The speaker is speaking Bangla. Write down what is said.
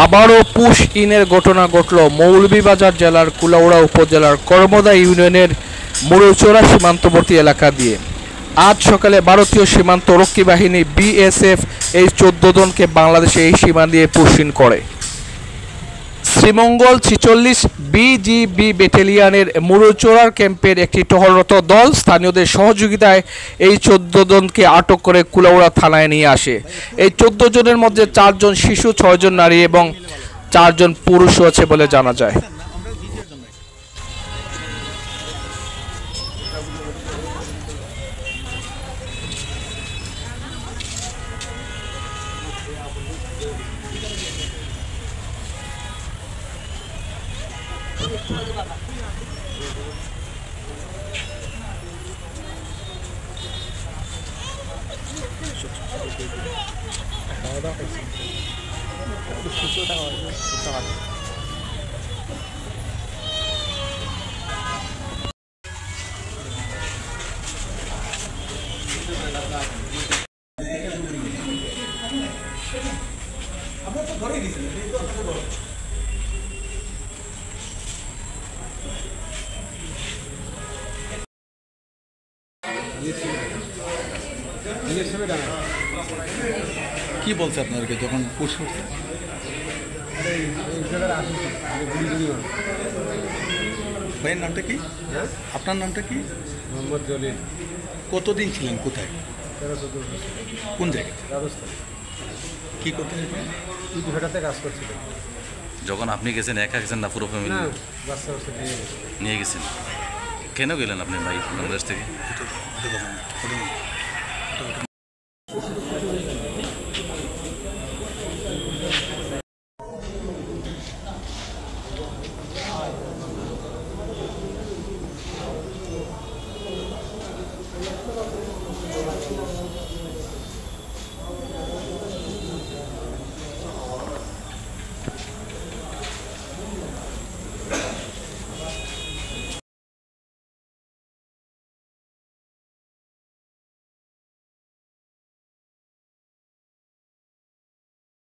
আবারও পুশ ইনের ঘটনা ঘটল মৌলভীবাজার জেলার কুলাউড়া উপজেলার কর্মদা ইউনিয়নের মুড়ুচোরা সীমান্তবর্তী এলাকা দিয়ে। আজ সকালে ভারতীয় সীমান্ত রক্ষী বাহিনী বিএসএফ এই 14 জনকে বাংলাদেশে এই সীমা দিয়ে পুশ ইন করে। শ্রীমঙ্গল 46 বিজিবি ব্যাটালিয়নের মুড়ুচোরার ক্যাম্পের একটি টহলরত দল স্থানীয়দের সহযোগিতায় এই 14 জনকে আটক করে কুলাউড়া থানায় নিয়ে আসে। এই 14 জনের মধ্যে 4 জন শিশু, 6 জন নারী এবং 4 জন পুরুষও আছে বলে জানা যায়। কি বলছে আপনাদেরকে যখন পুশ করছে? ভাইয়ের নামটা কি? আপনার নামটা কি? মোহাম্মদ জলিল। কতদিন ছিলেন কোথায়? 13-14 বছর। কোন জায়গায়? রাজস্থান। কি করতেন? ইট ভাটাতে কাজ করছিলেন। যখন আপনি গেছেন একা গেছেন না পুরো ফ্যামিলি? না, বাচ্চা বাচ্চা নিয়ে গেছে। নিয়ে গেছেন। কেন গেলেন আপনি ভাই বাংলাদেশ থেকে?